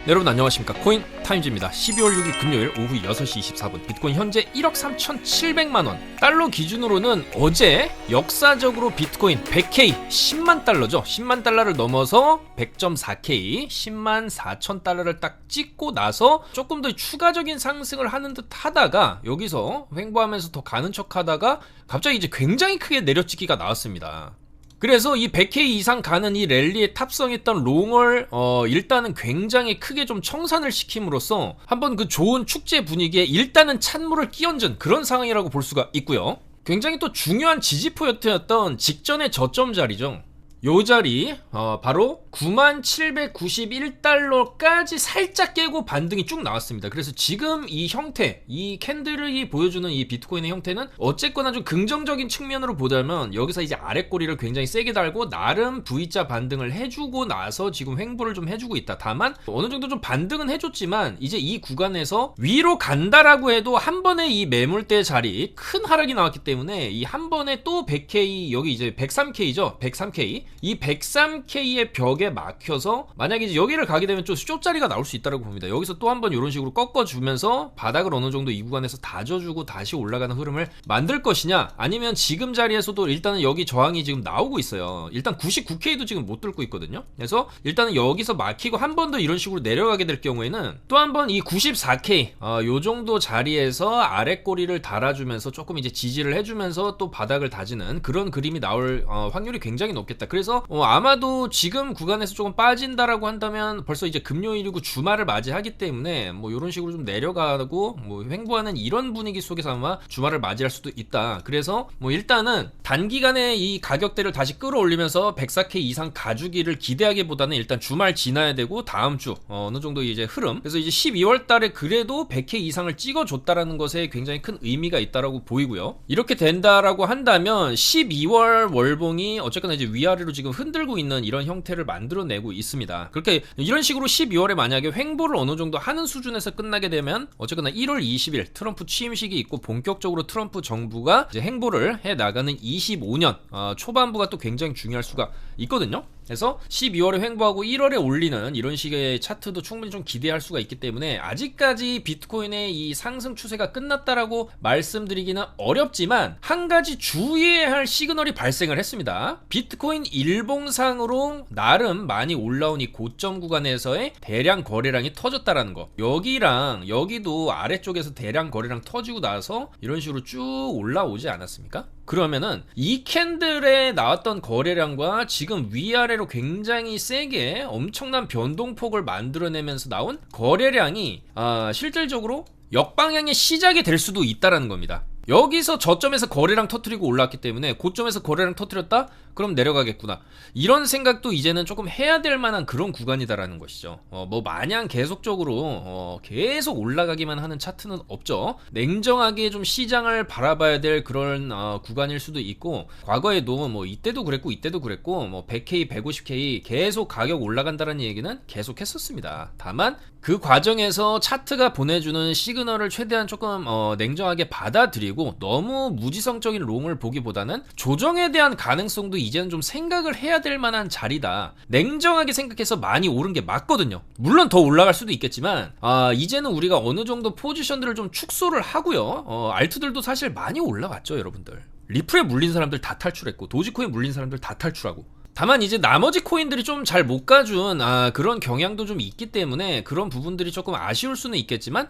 네, 여러분 안녕하십니까. 코인 타임즈입니다. 12월 6일 금요일 오후 6시 24분 비트코인 현재 1억 3,700만원, 달러 기준으로는 어제 역사적으로 비트코인 100K 10만 달러죠. 10만 달러를 넘어서 100.4K 10만 4천 달러를 딱 찍고 나서 조금 더 추가적인 상승을 하는 듯 하다가 여기서 횡보하면서 더 가는 척 하다가 갑자기 이제 굉장히 크게 내려찍기가 나왔습니다. 그래서 이 100K 이상 가는 이 랠리에 탑승했던 롱을 일단은 굉장히 크게 좀 청산을 시킴으로써 한번 그 좋은 축제 분위기에 일단은 찬물을 끼얹은 그런 상황이라고 볼 수가 있고요. 굉장히 또 중요한 지지포였던 직전의 저점 자리죠. 요 자리 바로 9791달러까지 살짝 깨고 반등이 쭉 나왔습니다. 그래서 지금 이 형태, 이 캔들이 보여주는 이 비트코인의 형태는 어쨌거나 좀 긍정적인 측면으로 보자면 여기서 이제 아랫꼬리를 굉장히 세게 달고 나름 V자 반등을 해주고 나서 지금 횡보를 좀 해주고 있다. 다만 어느 정도 좀 반등은 해줬지만 이제 이 구간에서 위로 간다라고 해도 한 번에 이 매물대 자리 큰 하락이 나왔기 때문에 이 한 번에 또 100K, 여기 이제 103K죠. 103K. 이 103K의 벽에 막혀서 만약에 이제 여기를 가게 되면 좀 쇼자리가 나올 수 있다고 봅니다. 여기서 또 한번 이런 식으로 꺾어주면서 바닥을 어느 정도 이 구간에서 다져주고 다시 올라가는 흐름을 만들 것이냐, 아니면 지금 자리에서도 일단은 여기 저항이 지금 나오고 있어요. 일단 99K도 지금 못 뚫고 있거든요. 그래서 일단은 여기서 막히고 한 번 더 이런 식으로 내려가게 될 경우에는 또 한 번 이 94K 요 정도 자리에서 아랫꼬리를 달아주면서 조금 이제 지지를 해주면서 또 바닥을 다지는 그런 그림이 나올 확률이 굉장히 높겠다. 그래서 아마도 지금 구간에서 조금 빠진다라고 한다면 벌써 이제 금요일이고 주말을 맞이하기 때문에 뭐 이런 식으로 좀 내려가고 뭐 횡보하는 이런 분위기 속에서 아마 주말을 맞이할 수도 있다. 그래서 뭐 일단은 단기간에 이 가격대를 다시 끌어올리면서 104K 이상 가주기를 기대하기보다는 일단 주말 지나야 되고 다음 주 어느 정도 이제 흐름, 그래서 이제 12월 달에 그래도 100K 이상을 찍어줬다라는 것에 굉장히 큰 의미가 있다라고 보이고요. 이렇게 된다라고 한다면 12월 월봉이 어쨌거나 이제 위아래로 지금 흔들고 있는 이런 형태를 만들어내고 있습니다. 그렇게 이런 식으로 12월에 만약에 횡보를 어느 정도 하는 수준에서 끝나게 되면 어쨌거나 1월 20일 트럼프 취임식이 있고 본격적으로 트럼프 정부가 이제 행보를 해 나가는 25년 초반부가 또 굉장히 중요할 수가 있거든요. 그래서 12월에 횡보하고 1월에 올리는 이런 식의 차트도 충분히 좀 기대할 수가 있기 때문에 아직까지 비트코인의 이 상승 추세가 끝났다라고 말씀드리기는 어렵지만 한 가지 주의해야 할 시그널이 발생을 했습니다. 비트코인 일봉상으로 나름 많이 올라온 이 고점 구간에서의 대량 거래량이 터졌다라는 거, 여기랑 여기도 아래쪽에서 대량 거래량 터지고 나서 이런 식으로 쭉 올라오지 않았습니까? 그러면은 이 캔들에 나왔던 거래량과 지금 위아래로 굉장히 세게 엄청난 변동폭을 만들어내면서 나온 거래량이 실질적으로 역방향의 시작이 될 수도 있다라는 겁니다. 여기서 저점에서 거래량 터뜨리고 올라왔기 때문에 고점에서 거래량 터뜨렸다? 그럼 내려가겠구나. 이런 생각도 이제는 조금 해야 될 만한 그런 구간이다라는 것이죠. 뭐 마냥 계속적으로 계속 올라가기만 하는 차트는 없죠. 냉정하게 좀 시장을 바라봐야 될 그런 구간일 수도 있고, 과거에도 뭐 이때도 그랬고 뭐 100K, 150K 계속 가격 올라간다는 얘기는 계속 했었습니다. 다만 그 과정에서 차트가 보내주는 시그널을 최대한 조금 냉정하게 받아들이고 너무 무지성적인 롱을 보기보다는 조정에 대한 가능성도 이제는 좀 생각을 해야 될 만한 자리다. 냉정하게 생각해서 많이 오른 게 맞거든요. 물론 더 올라갈 수도 있겠지만 이제는 우리가 어느 정도 포지션들을 좀 축소를 하고요. 알트들도 사실 많이 올라갔죠, 여러분들. 리플에 물린 사람들 다 탈출했고 도지코인 물린 사람들 다 탈출하고. 다만 이제 나머지 코인들이 좀 잘 못 가준 그런 경향도 좀 있기 때문에 그런 부분들이 조금 아쉬울 수는 있겠지만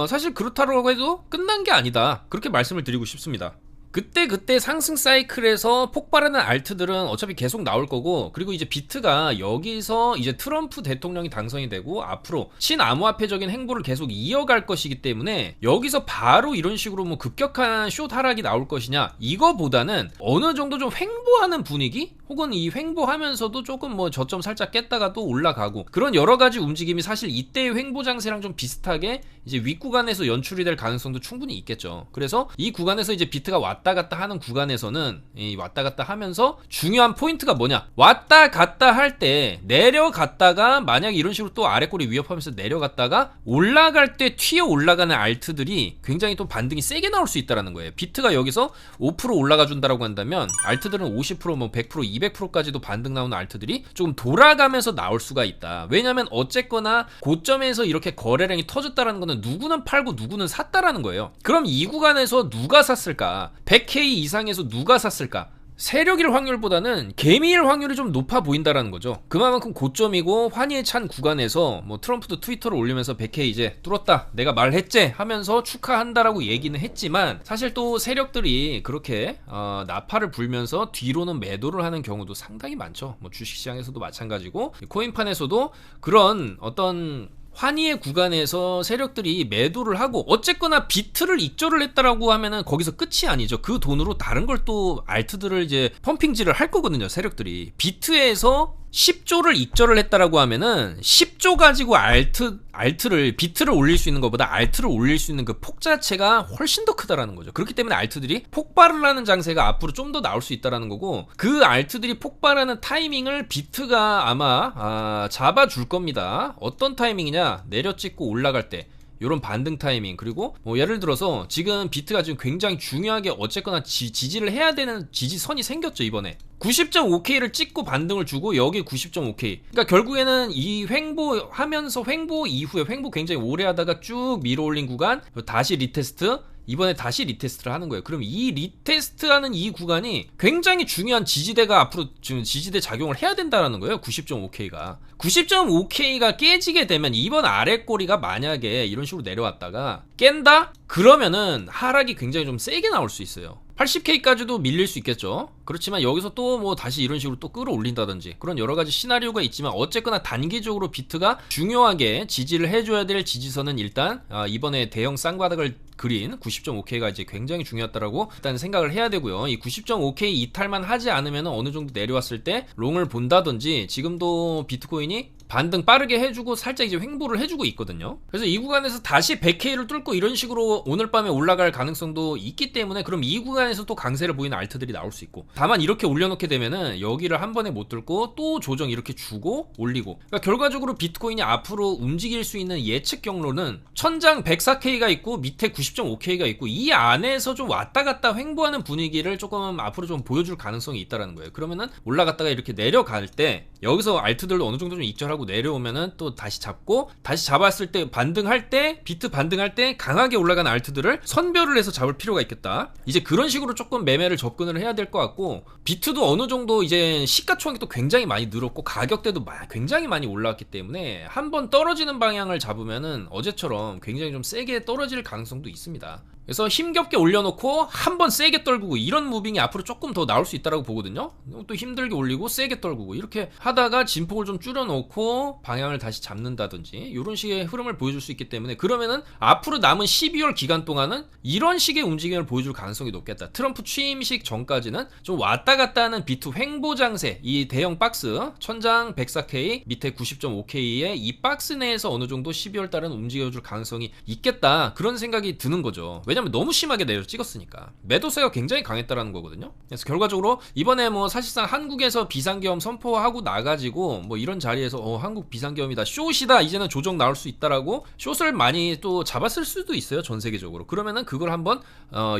사실 그렇다고 해도 끝난 게 아니다, 그렇게 말씀을 드리고 싶습니다. 그때 상승 사이클에서 폭발하는 알트들은 어차피 계속 나올 거고, 그리고 이제 비트가 여기서 이제 트럼프 대통령이 당선이 되고 앞으로 친암호화폐적인 행보를 계속 이어갈 것이기 때문에 여기서 바로 이런 식으로 뭐 급격한 숏 하락이 나올 것이냐, 이거보다는 어느 정도 좀 횡보하는 분위기, 혹은 이 횡보하면서도 조금 뭐 저점 살짝 깼다가 또 올라가고, 그런 여러 가지 움직임이 사실 이때의 횡보 장세랑 좀 비슷하게 이제 윗구간에서 연출이 될 가능성도 충분히 있겠죠. 그래서 이 구간에서 이제 비트가 왔다 왔다 갔다 하는 구간에서는 이 왔다 갔다 하면서 중요한 포인트가 뭐냐, 왔다 갔다 할 때 내려갔다가 만약에 이런 식으로 또 아래 꼬리 위협하면서 내려갔다가 올라갈 때 튀어 올라가는 알트들이 굉장히 또 반등이 세게 나올 수 있다는 거예요. 비트가 여기서 5% 올라가 준다라고 한다면 알트들은 50%, 뭐 100%, 200%까지도 반등 나오는 알트들이 조금 돌아가면서 나올 수가 있다. 왜냐면 어쨌거나 고점에서 이렇게 거래량이 터졌다라는 거는 누구는 팔고 누구는 샀다라는 거예요. 그럼 이 구간에서 누가 샀을까? 100K 이상에서 누가 샀을까? 세력일 확률보다는 개미일 확률이 좀 높아 보인다라는 거죠. 그만큼 고점이고 환희에 찬 구간에서 뭐 트럼프도 트위터를 올리면서 100K 이제 뚫었다, 내가 말했지 하면서 축하한다라고 얘기는 했지만, 사실 또 세력들이 그렇게 나팔을 불면서 뒤로는 매도를 하는 경우도 상당히 많죠. 뭐 주식시장에서도 마찬가지고 코인판에서도 그런 어떤 환희의 구간에서 세력들이 매도를 하고, 어쨌거나 비트를 익절을 했다라고 하면은 거기서 끝이 아니죠. 그 돈으로 다른 걸 또 알트들을 이제 펌핑질을 할 거거든요. 세력들이 비트에서 10조를 익절을 했다라고 하면은 10조 가지고 알트를 비트를 올릴 수 있는 것보다 알트를 올릴 수 있는 그 폭 자체가 훨씬 더 크다라는 거죠. 그렇기 때문에 알트들이 폭발을 하는 장세가 앞으로 좀 더 나올 수 있다라는 거고, 그 알트들이 폭발하는 타이밍을 비트가 아마 잡아줄 겁니다. 어떤 타이밍이냐, 내려 찍고 올라갈 때 요런 반등 타이밍. 그리고 뭐 예를 들어서 지금 비트가 지금 굉장히 중요하게 어쨌거나 지지를 해야 되는 지지선이 생겼죠. 이번에 90.5K를 찍고 반등을 주고 여기 90.5K. 그러니까 결국에는 이 횡보하면서 횡보 이후에 횡보 굉장히 오래 하다가 쭉 밀어 올린 구간, 다시 리테스트, 이번에 다시 리테스트를 하는 거예요. 그럼 이 리테스트하는 이 구간이 굉장히 중요한 지지대가 앞으로 지금 지지대 작용을 해야 된다는 거예요. 90.5K가 90.5K가 깨지게 되면 이번 아래 꼬리가 만약에 이런 식으로 내려왔다가 깬다? 그러면은 하락이 굉장히 좀 세게 나올 수 있어요. 80K까지도 밀릴 수 있겠죠. 그렇지만 여기서 또 뭐 다시 이런 식으로 또 끌어올린다든지 그런 여러가지 시나리오가 있지만, 어쨌거나 단기적으로 비트가 중요하게 지지를 해줘야 될 지지선은 일단 이번에 대형 쌍바닥을 그린 90.5K가 이제 굉장히 중요하다라고 일단 생각을 해야 되고요. 이 90.5K 이탈만 하지 않으면 어느 정도 내려왔을 때 롱을 본다든지, 지금도 비트코인이 반등 빠르게 해주고 살짝 이제 횡보를 해주고 있거든요. 그래서 이 구간에서 다시 100K를 뚫고 이런 식으로 오늘 밤에 올라갈 가능성도 있기 때문에, 그럼 이 구간에서 또 강세를 보이는 알트들이 나올 수 있고, 다만 이렇게 올려놓게 되면은 여기를 한 번에 못 뚫고 또 조정 이렇게 주고 올리고, 그러니까 결과적으로 비트코인이 앞으로 움직일 수 있는 예측 경로는 천장 104K가 있고 밑에 90.5K가 있고, 이 안에서 좀 왔다 갔다 횡보하는 분위기를 조금 앞으로 좀 보여줄 가능성이 있다라는 거예요. 그러면은 올라갔다가 이렇게 내려갈 때 여기서 알트들도 어느 정도 좀 익절하고 내려오면은 또 다시 잡고, 다시 잡았을 때 반등할 때, 비트 반등할 때 강하게 올라가는 알트들을 선별을 해서 잡을 필요가 있겠다. 이제 그런 식으로 조금 매매를 접근을 해야 될 것 같고, 비트도 어느 정도 이제 시가총액도 굉장히 많이 늘었고 가격대도 굉장히 많이 올라왔기 때문에 한번 떨어지는 방향을 잡으면은 어제처럼 굉장히 좀 세게 떨어질 가능성도 있습니다. 그래서 힘겹게 올려놓고 한번 세게 떨구고, 이런 무빙이 앞으로 조금 더 나올 수 있다고 보거든요. 또 힘들게 올리고 세게 떨구고 이렇게 하다가 진폭을 좀 줄여놓고 방향을 다시 잡는다든지 이런 식의 흐름을 보여줄 수 있기 때문에, 그러면은 앞으로 남은 12월 기간 동안은 이런 식의 움직임을 보여줄 가능성이 높겠다. 트럼프 취임식 전까지는 좀 왔다 갔다 하는 비트 횡보 장세, 이 대형 박스 천장 104K 밑에 90.5K의 이 박스 내에서 어느 정도 12월 달은 움직여줄 가능성이 있겠다, 그런 생각이 드는 거죠. 왜냐면 너무 심하게 내려 찍었으니까 매도세가 굉장히 강했다라는 거거든요. 그래서 결과적으로 이번에 뭐 사실상 한국에서 비상계엄 선포하고 나가지고 뭐 이런 자리에서 한국 비상계엄이다, 숏이다, 이제는 조정 나올 수 있다라고 숏을 많이 또 잡았을 수도 있어요, 전 세계적으로. 그러면은 그걸 한번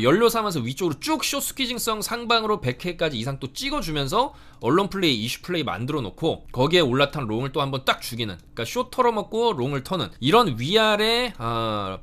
연료 삼아서 위쪽으로 쭉 숏 스퀴징성 상방으로 100K까지 이상 또 찍어주면서 언론 플레이, 이슈 플레이 만들어 놓고 거기에 올라탄 롱을 또 한번 딱 죽이는, 그러니까 숏 털어먹고 롱을 터는, 이런 위아래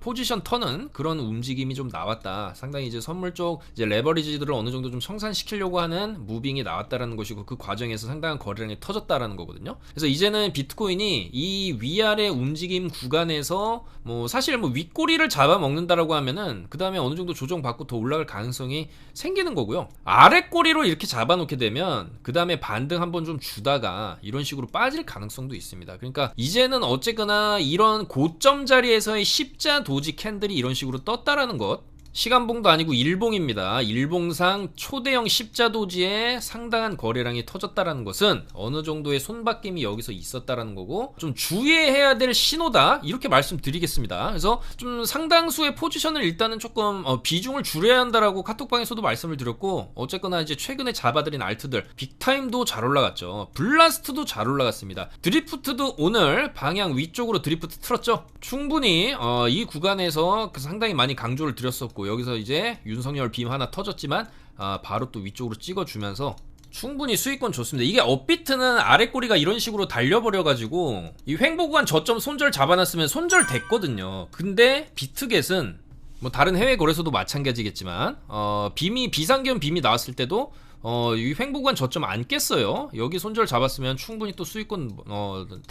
포지션 터는 그런 움직임이 좀 나왔다. 상당히 이제 선물 쪽 이제 레버리지들을 어느 정도 좀 청산시키려고 하는 무빙이 나왔다라는 것이고, 그 과정에서 상당한 거래량이 터졌다라는 거거든요. 그래서 이제는 비트코인이 이 위아래 움직임 구간에서 뭐 사실 뭐 윗꼬리를 잡아먹는다라고 하면은 그 다음에 어느 정도 조정받고 더 올라갈 가능성이 생기는 거고요. 아래 꼬리로 이렇게 잡아놓게 되면 그 다음에 반등 한번 좀 주다가 이런 식으로 빠질 가능성도 있습니다. 그러니까 이제는 어쨌거나 이런 고점 자리에서의 십자 도지 캔들이 이런 식으로 떴다라는 것, 시간봉도 아니고 일봉입니다. 일봉상 초대형 십자도지에 상당한 거래량이 터졌다라는 것은 어느 정도의 손바뀜이 여기서 있었다라는 거고 좀 주의해야 될 신호다 이렇게 말씀드리겠습니다. 그래서 좀 상당수의 포지션을 일단은 조금 비중을 줄여야 한다라고 카톡방에서도 말씀을 드렸고 어쨌거나 이제 최근에 잡아들인 알트들 빅타임도 잘 올라갔죠. 블라스트도 잘 올라갔습니다. 드리프트도 오늘 방향 위쪽으로 드리프트 틀었죠. 충분히 이 구간에서 상당히 많이 강조를 드렸었고 여기서 이제 윤석열 빔 하나 터졌지만 바로 또 위쪽으로 찍어주면서 충분히 수익권 좋습니다. 이게 업비트는 아래 꼬리가 이런 식으로 달려버려가지고 이 횡보 구간 저점 손절 잡아놨으면 손절 됐거든요. 근데 비트겟은 뭐 다른 해외 거래소도 마찬가지겠지만 비상기업 빔이 나왔을 때도 이 횡보구간 저점 안 깼어요. 여기 손절 잡았으면 충분히 또 수익권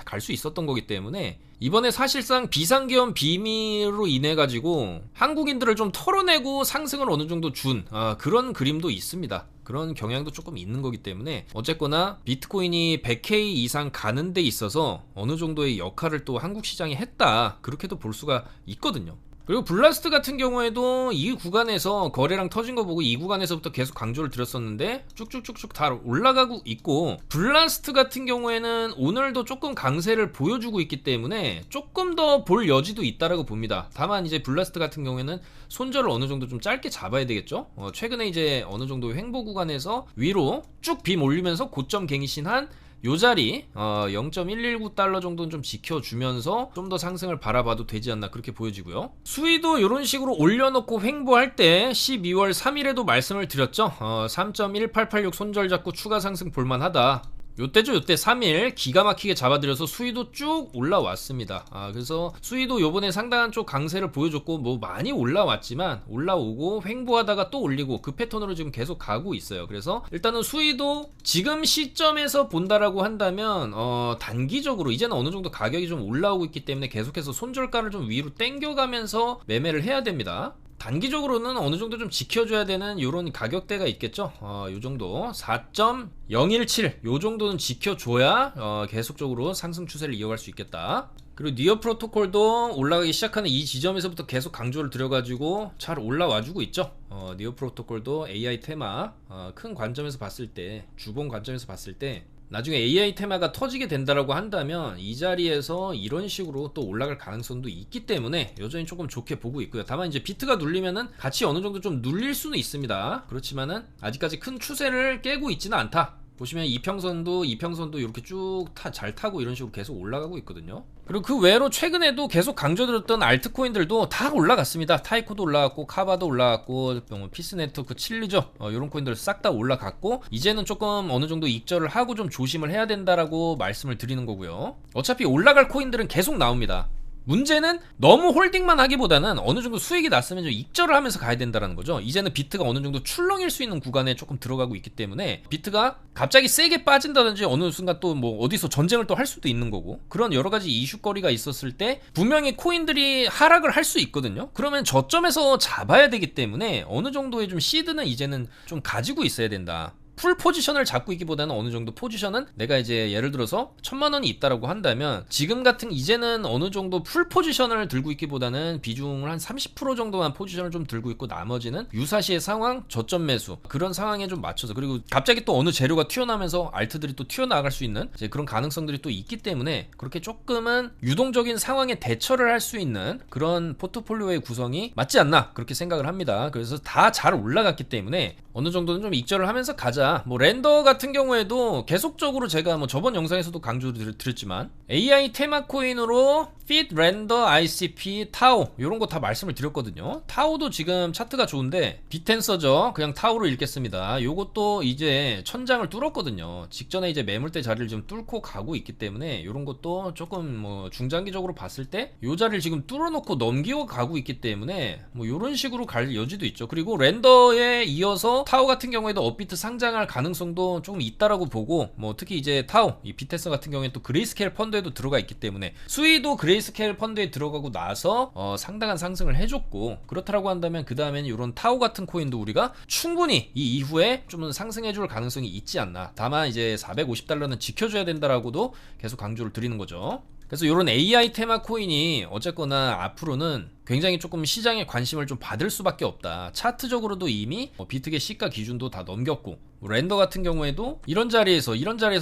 갈 수 있었던 거기 때문에 이번에 사실상 비상계엄 비밀로 인해 가지고 한국인들을 좀 털어내고 상승을 어느 정도 준 그런 그림도 있습니다. 그런 경향도 조금 있는 거기 때문에 어쨌거나 비트코인이 100K 이상 가는 데 있어서 어느 정도의 역할을 또 한국 시장이 했다 그렇게도 볼 수가 있거든요. 그리고 블라스트 같은 경우에도 이 구간에서 거래량 터진 거 보고 이 구간에서부터 계속 강조를 드렸었는데 쭉쭉쭉쭉 다 올라가고 있고 블라스트 같은 경우에는 오늘도 조금 강세를 보여주고 있기 때문에 조금 더 볼 여지도 있다라고 봅니다. 다만 이제 블라스트 같은 경우에는 손절을 어느 정도 좀 짧게 잡아야 되겠죠. 최근에 이제 어느 정도 횡보 구간에서 위로 쭉 빔 올리면서 고점 갱신한 요 자리 0.119달러 정도는 좀 지켜주면서 좀 더 상승을 바라봐도 되지 않나 그렇게 보여지고요. 수위도 이런 식으로 올려놓고 횡보할 때 12월 3일에도 말씀을 드렸죠. 3.1886 손절 잡고 추가 상승 볼만하다. 요때죠. 요때 3일 기가 막히게 잡아들여서 수위도 쭉 올라왔습니다. 그래서 수위도 요번에 상당한 쪽 강세를 보여줬고 뭐 많이 올라왔지만 올라오고 횡보하다가 또 올리고 그 패턴으로 지금 계속 가고 있어요. 그래서 일단은 수위도 지금 시점에서 본다라고 한다면 단기적으로 이제는 어느 정도 가격이 좀 올라오고 있기 때문에 계속해서 손절가를 좀 위로 당겨가면서 매매를 해야 됩니다. 단기적으로는 어느 정도 좀 지켜줘야 되는 이런 가격대가 있겠죠. 요 정도 4.017 요 정도는 지켜줘야 계속적으로 상승 추세를 이어갈 수 있겠다. 그리고 니어 프로토콜도 올라가기 시작하는 이 지점에서부터 계속 강조를 들여가지고 잘 올라와주고 있죠. 니어 프로토콜도 AI 테마 큰 관점에서 봤을 때 주봉 관점에서 봤을 때 나중에 AI 테마가 터지게 된다라고 한다면 이 자리에서 이런 식으로 또 올라갈 가능성도 있기 때문에 여전히 조금 좋게 보고 있고요. 다만 이제 비트가 눌리면은 같이 어느 정도 좀 눌릴 수는 있습니다. 그렇지만은 아직까지 큰 추세를 깨고 있지는 않다. 보시면 이평선도 이렇게 쭉 잘 타고 이런 식으로 계속 올라가고 있거든요. 그리고 그 외로 최근에도 계속 강조드렸던 알트코인들도 다 올라갔습니다. 타이코도 올라갔고 카바도 올라갔고 피스네트워크 칠리죠. 이런 코인들 싹 다 올라갔고 이제는 조금 어느 정도 익절을 하고 좀 조심을 해야 된다라고 말씀을 드리는 거고요. 어차피 올라갈 코인들은 계속 나옵니다. 문제는 너무 홀딩만 하기보다는 어느 정도 수익이 났으면 좀 익절을 하면서 가야 된다는 거죠. 이제는 비트가 어느 정도 출렁일 수 있는 구간에 조금 들어가고 있기 때문에 비트가 갑자기 세게 빠진다든지 어느 순간 또 뭐 어디서 전쟁을 또 할 수도 있는 거고 그런 여러 가지 이슈거리가 있었을 때 분명히 코인들이 하락을 할 수 있거든요. 그러면 저점에서 잡아야 되기 때문에 어느 정도의 좀 시드는 이제는 좀 가지고 있어야 된다. 풀 포지션을 잡고 있기보다는 어느 정도 포지션은 내가 이제 예를 들어서 1000만원이 있다라고 한다면 지금 같은 이제는 어느 정도 풀 포지션을 들고 있기보다는 비중을 한 30% 정도만 포지션을 좀 들고 있고 나머지는 유사시의 상황, 저점 매수 그런 상황에 좀 맞춰서 그리고 갑자기 또 어느 재료가 튀어나오면서 알트들이 또 튀어나갈 수 있는 이제 그런 가능성들이 또 있기 때문에 그렇게 조금은 유동적인 상황에 대처를 할 수 있는 그런 포트폴리오의 구성이 맞지 않나 그렇게 생각을 합니다. 그래서 다 잘 올라갔기 때문에 어느 정도는 좀 익절을 하면서 가자. 뭐 렌더 같은 경우에도 계속적으로 제가 뭐 저번 영상에서도 강조를 드렸지만 AI 테마 코인으로 Fit Render ICP 타오 이런 거 다 말씀을 드렸거든요. 타오도 지금 차트가 좋은데 비텐서죠. 그냥 타오로 읽겠습니다. 요것도 이제 천장을 뚫었거든요. 직전에 이제 매물대 자리를 좀 뚫고 가고 있기 때문에 이런 것도 조금 뭐 중장기적으로 봤을 때 요 자리를 지금 뚫어놓고 넘기고 가고 있기 때문에 뭐 이런 식으로 갈 여지도 있죠. 그리고 렌더에 이어서 타오 같은 경우에도 업비트 상장할 가능성도 조금 있다라고 보고 뭐 특히 이제 타오 이 비테서 같은 경우에 또 그레이스케일 펀드에도 들어가 있기 때문에 수위도 그레이스케일 펀드에 들어가고 나서 상당한 상승을 해줬고 그렇다라고 한다면 그 다음에는 이런 타오 같은 코인도 우리가 충분히 이 이후에 좀 상승해줄 가능성이 있지 않나. 다만 이제 450달러는 지켜줘야 된다라고도 계속 강조를 드리는 거죠. 그래서 이런 AI 테마 코인이 어쨌거나 앞으로는 굉장히 조금 시장의 관심을 좀 받을 수밖에 없다. 차트적으로도 이미 비트게 시가 기준도 다 넘겼고, 랜더 같은 경우에도 이런 자리에서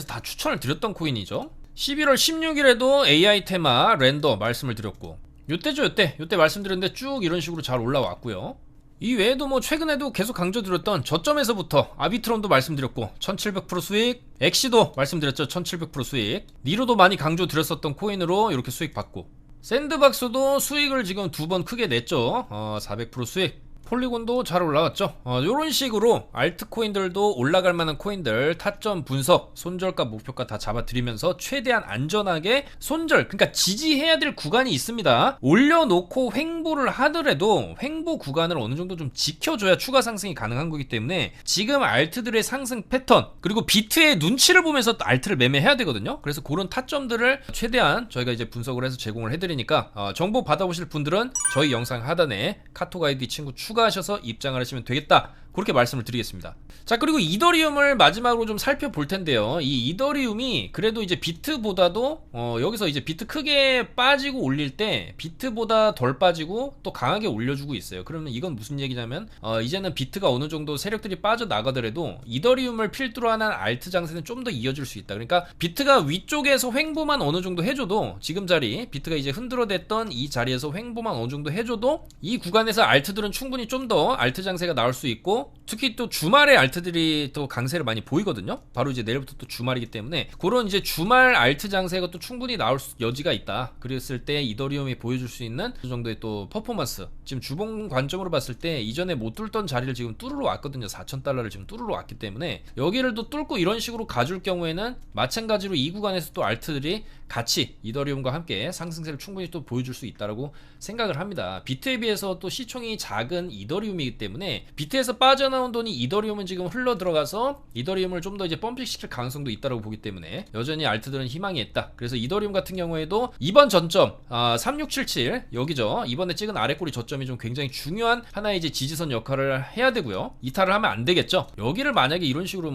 다 추천을 드렸던 코인이죠. 11월 16일에도 AI 테마 랜더 말씀을 드렸고, 요때 말씀드렸는데 쭉 이런 식으로 잘 올라왔고요. 이 외에도 뭐 최근에도 계속 강조드렸던 저점에서부터 아비트론도 말씀드렸고 1700% 수익, 엑시도 말씀드렸죠. 1700% 수익, 니로도 많이 강조드렸었던 코인으로 이렇게 수익 받고, 샌드박스도 수익을 지금 2번 크게 냈죠. 400% 수익, 폴리곤도 잘 올라왔죠. 요런 식으로 알트코인들도 올라갈 만한 코인들 타점 분석, 손절가 목표가 다 잡아드리면서 최대한 안전하게 손절, 그러니까 지지해야 될 구간이 있습니다. 올려놓고 횡보를 하더라도 횡보 구간을 어느 정도 좀 지켜줘야 추가 상승이 가능한 거기 때문에 지금 알트들의 상승 패턴, 그리고 비트의 눈치를 보면서 알트를 매매해야 되거든요. 그래서 그런 타점들을 최대한 저희가 이제 분석을 해서 제공을 해드리니까 정보 받아보실 분들은 저희 영상 하단에 카톡 아이디 친구 추가하셔서 입장을 하시면 되겠다, 그렇게 말씀을 드리겠습니다. 자, 그리고 이더리움을 마지막으로 좀 살펴볼 텐데요. 이 이더리움이 그래도 이제 비트보다도 여기서 이제 비트 크게 빠지고 올릴 때 비트보다 덜 빠지고 또 강하게 올려주고 있어요. 그러면 이건 무슨 얘기냐면 이제는 비트가 어느 정도 세력들이 빠져나가더라도 이더리움을 필두로 하는 알트 장세는 좀 더 이어질 수 있다. 그러니까 비트가 위쪽에서 횡보만 어느 정도 해줘도, 지금 자리 비트가 이제 흔들어댔던 이 자리에서 횡보만 어느 정도 해줘도 이 구간에서 알트들은 충분히 좀 더 알트 장세가 나올 수 있고, 특히 또 주말에 알트들이 또 강세를 많이 보이거든요. 바로 이제 내일부터 또 주말이기 때문에 그런 이제 주말 알트 장세가 또 충분히 나올 여지가 있다. 그랬을 때 이더리움이 보여줄 수 있는 그 정도의 또 퍼포먼스, 지금 주봉 관점으로 봤을 때 이전에 못 뚫던 자리를 지금 뚫으러 왔거든요. 4,000달러를 지금 뚫으러 왔기 때문에 여기를 또 뚫고 이런 식으로 가줄 경우에는 마찬가지로 이 구간에서 또 알트들이 같이 이더리움과 함께 상승세를 충분히 또 보여줄 수 있다라고 생각을 합니다. 비트에 비해서 또 시총이 작은 이더리움이기 때문에 비트에서 빠져나온 돈이 이더리움은 지금 흘러 들어가서 이더리움을 좀 더 이제 펌핑시킬 가능성도 있다라고 보기 때문에 여전히 알트들은 희망이 있다. 그래서 이더리움 같은 경우에도 이번 전점 3677 여기죠. 이번에 찍은 아래꼬리 저점이 좀 굉장히 중요한 하나의 이제 지지선 역할을 해야 되고요. 이탈을 하면 안 되겠죠. 여기를 만약에 이런 식으로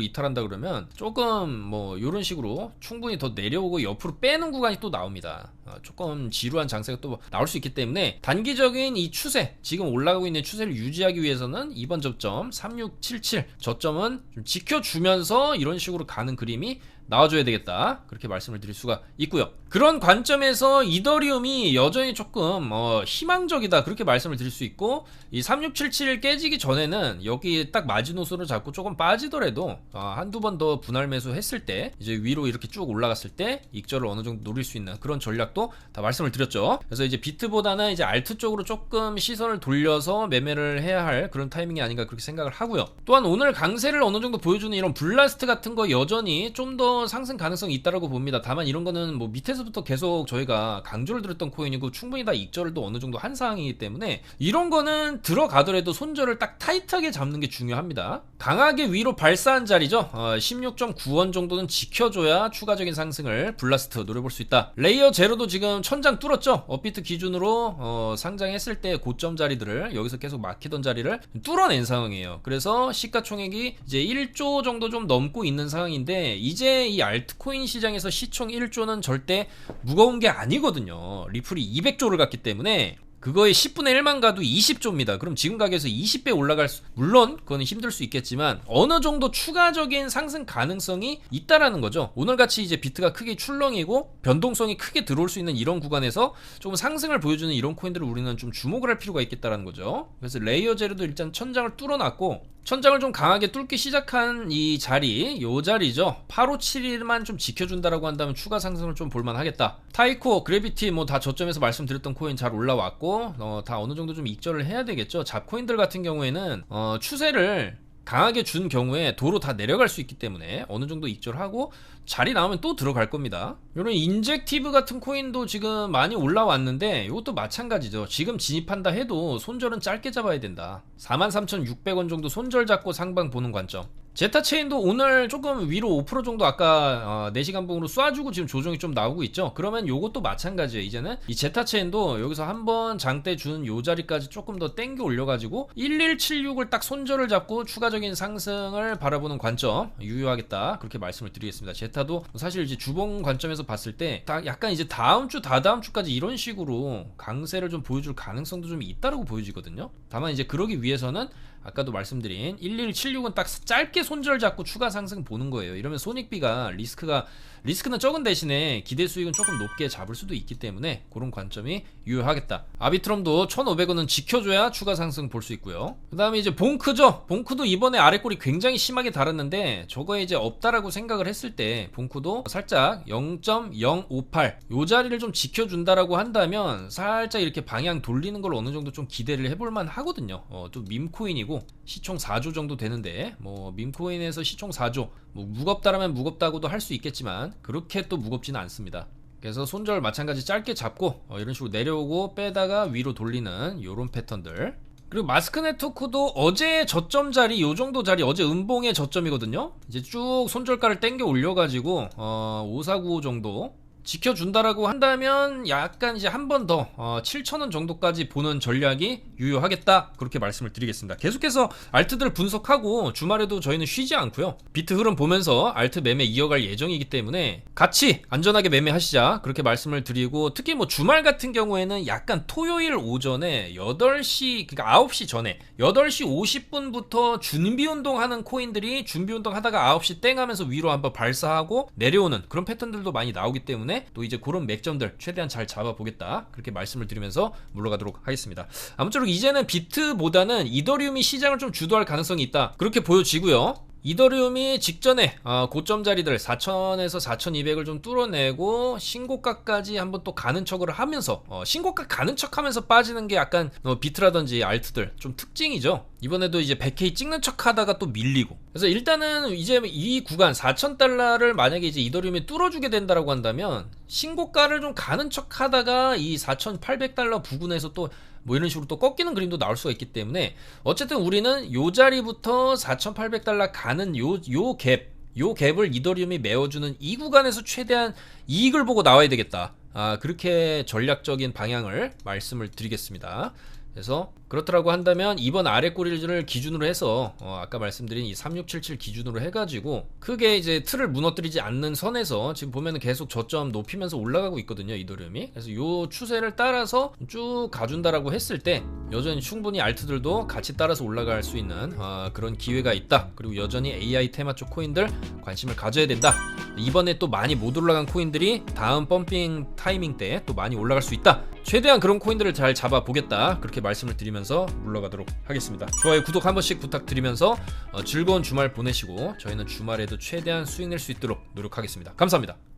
이탈한다 그러면 조금 이런 식으로 충분히 더 내려오고 옆으로 빼는 구간이 또 나옵니다. 조금 지루한 장세가 또 나올 수 있기 때문에 단기적인 이 추세, 지금 올라가고 있는 추세를 유지하기 위해서는 이번 저점 3677 저점은 좀 지켜주면서 이런 식으로 가는 그림이 나와줘야 되겠다, 그렇게 말씀을 드릴 수가 있고요. 그런 관점에서 이더리움이 여전히 조금 희망적이다, 그렇게 말씀을 드릴 수 있고, 이 3677 깨지기 전에는 여기 딱 마지노선을 잡고 조금 빠지더라도 한두 번 더 분할 매수 했을 때 이제 위로 이렇게 쭉 올라갔을 때 익절을 어느 정도 노릴 수 있는 그런 전략도 다 말씀을 드렸죠. 그래서 이제 비트보다는 이제 알트 쪽으로 조금 시선을 돌려서 매매를 해야 할 그런 타이밍이 아닌가, 그렇게 생각을 하고요. 또한 오늘 강세를 어느 정도 보여주는 이런 블라스트 같은 거 여전히 좀 더 상승 가능성이 있다라고 봅니다. 다만 이런 거는 밑에서부터 계속 저희가 강조를 드렸던 코인이고 충분히 다 익절을 또 어느 정도 한 상황이기 때문에 이런 거는 들어가더라도 손절을 딱 타이트하게 잡는 게 중요합니다. 강하게 위로 발사한 자리죠. 16.9원 정도는 지켜줘야 추가적인 상승을 블라스트 노려볼 수 있다. 레이어 제로도 지금 천장 뚫었죠. 업비트 기준으로 상장했을 때 고점 자리들을 여기서 계속 막히던 자리를 뚫어낸 상황이에요. 그래서 시가총액이 이제 1조 정도 좀 넘고 있는 상황인데, 이제 이 알트코인 시장에서 시총 1조는 절대 무거운 게 아니거든요. 리플이 200조를 갔기 때문에 그거의 10분의 1만 가도 20조입니다. 그럼 지금 가격에서 20배 올라갈 물론 그거는 힘들 수 있겠지만 어느 정도 추가적인 상승 가능성이 있다라는 거죠. 오늘같이 이제 비트가 크게 출렁이고 변동성이 크게 들어올 수 있는 이런 구간에서 조금 상승을 보여주는 이런 코인들을 우리는 좀 주목을 할 필요가 있겠다라는 거죠. 그래서 레이어 제로도 일단 천장을 뚫어놨고, 천장을 좀 강하게 뚫기 시작한 이 자리, 요 자리죠. 8571만 좀 지켜준다라고 한다면 추가 상승을 좀 볼만 하겠다. 타이코, 그래비티 다 저점에서 말씀드렸던 코인 잘 올라왔고, 다 어느 정도 좀 익절을 해야 되겠죠. 잡코인들 같은 경우에는 추세를 강하게 준 경우에 도로 다 내려갈 수 있기 때문에 어느 정도 익절하고 자리 나오면 또 들어갈 겁니다. 이런 인젝티브 같은 코인도 지금 많이 올라왔는데 이것도 마찬가지죠. 지금 진입한다 해도 손절은 짧게 잡아야 된다. 43,600원 정도 손절 잡고 상방 보는 관점. 제타 체인도 오늘 조금 위로 5% 정도 아까 4시간 봉으로 쏴주고 지금 조정이 좀 나오고 있죠. 그러면 요것도 마찬가지예요. 이제는 이 제타 체인도 여기서 한번 장대 준 요 자리까지 조금 더 땡겨 올려가지고 1176을 딱 손절을 잡고 추가적인 상승을 바라보는 관점 유효하겠다, 그렇게 말씀을 드리겠습니다. 제타도 사실 이제 주봉 관점에서 봤을 때 약간 이제 다음 주 다다음 주까지 이런 식으로 강세를 좀 보여줄 가능성도 좀 있다라고 보여지거든요. 다만 이제 그러기 위해서는 아까도 말씀드린 1176은 딱 짧게 손절 잡고 추가 상승 보는 거예요. 이러면 손익비가 리스크는 적은 대신에 기대 수익은 조금 높게 잡을 수도 있기 때문에 그런 관점이 유효하겠다. 아비트럼도 1,500원은 지켜줘야 추가 상승 볼 수 있고요. 그 다음에 이제 봉크죠. 봉크도 이번에 아래꼬리 굉장히 심하게 달았는데 저거에 이제 없다라고 생각을 했을 때 봉크도 살짝 0.058 요 자리를 좀 지켜준다라고 한다면 살짝 이렇게 방향 돌리는 걸 어느 정도 좀 기대를 해볼만 하거든요. 또 밈코인이고 시총 4조 정도 되는데 뭐 밈코인에서 시총 4조 뭐 무겁다라면 무겁다고도 할 수 있겠지만 그렇게 또 무겁지는 않습니다. 그래서 손절 마찬가지 짧게 잡고 이런 식으로 내려오고 빼다가 위로 돌리는 요런 패턴들. 그리고 마스크 네트워크도 어제 저점 자리 요 정도 자리, 어제 음봉의 저점이거든요. 이제 쭉 손절가를 땡겨 올려가지고 5495 정도 지켜준다라고 한다면 약간 이제 한 번 더 7,000원 정도까지 보는 전략이 유효하겠다, 그렇게 말씀을 드리겠습니다. 계속해서 알트들을 분석하고 주말에도 저희는 쉬지 않고요, 비트 흐름 보면서 알트 매매 이어갈 예정이기 때문에 같이 안전하게 매매하시자, 그렇게 말씀을 드리고, 특히 뭐 주말 같은 경우에는 약간 토요일 오전에 8시 그러니까 9시 전에 8시 50분부터 준비운동 하는 코인들이 준비운동 하다가 9시 땡 하면서 위로 한번 발사하고 내려오는 그런 패턴들도 많이 나오기 때문에 또 이제 그런 맥점들 최대한 잘 잡아보겠다, 그렇게 말씀을 드리면서 물러가도록 하겠습니다. 아무쪼록 이제는 비트보다는 이더리움이 시장을 좀 주도할 가능성이 있다, 그렇게 보여지고요. 이더리움이 직전에 고점 자리들 4,000에서 4,200을 좀 뚫어내고 신고가까지 한번 또 가는 척을 하면서 신고가 가는 척 하면서 빠지는 게 약간 비트라든지 알트들 좀 특징이죠. 이번에도 이제 100K 찍는 척 하다가 또 밀리고, 그래서 일단은 이제 이 구간 4,000달러를 만약에 이제 이더리움이 뚫어주게 된다라고 한다면 신고가를 좀 가는 척 하다가 이 4,800달러 부근에서 또 뭐 이런 식으로 또 꺾이는 그림도 나올 수가 있기 때문에 어쨌든 우리는 요 자리부터 4,800달러 가는 요 갭을 이더리움이 메워주는 이 구간에서 최대한 이익을 보고 나와야 되겠다, 그렇게 전략적인 방향을 말씀을 드리겠습니다. 그래서 그렇더라고 한다면 이번 아래 꼬리를 기준으로 해서 아까 말씀드린 이 3677 기준으로 해가지고 크게 이제 틀을 무너뜨리지 않는 선에서 지금 보면은 계속 저점 높이면서 올라가고 있거든요, 이더리움이. 그래서 요 추세를 따라서 쭉 가준다라고 했을 때 여전히 충분히 알트들도 같이 따라서 올라갈 수 있는 그런 기회가 있다. 그리고 여전히 AI 테마 쪽 코인들 관심을 가져야 된다. 이번에 또 많이 못 올라간 코인들이 다음 펌핑 타이밍 때 또 많이 올라갈 수 있다. 최대한 그런 코인들을 잘 잡아보겠다, 그렇게 말씀을 드리면서 물러가도록 하겠습니다. 좋아요, 구독 한 번씩 부탁드리면서 즐거운 주말 보내시고 저희는 주말에도 최대한 수익 낼 수 있도록 노력하겠습니다. 감사합니다.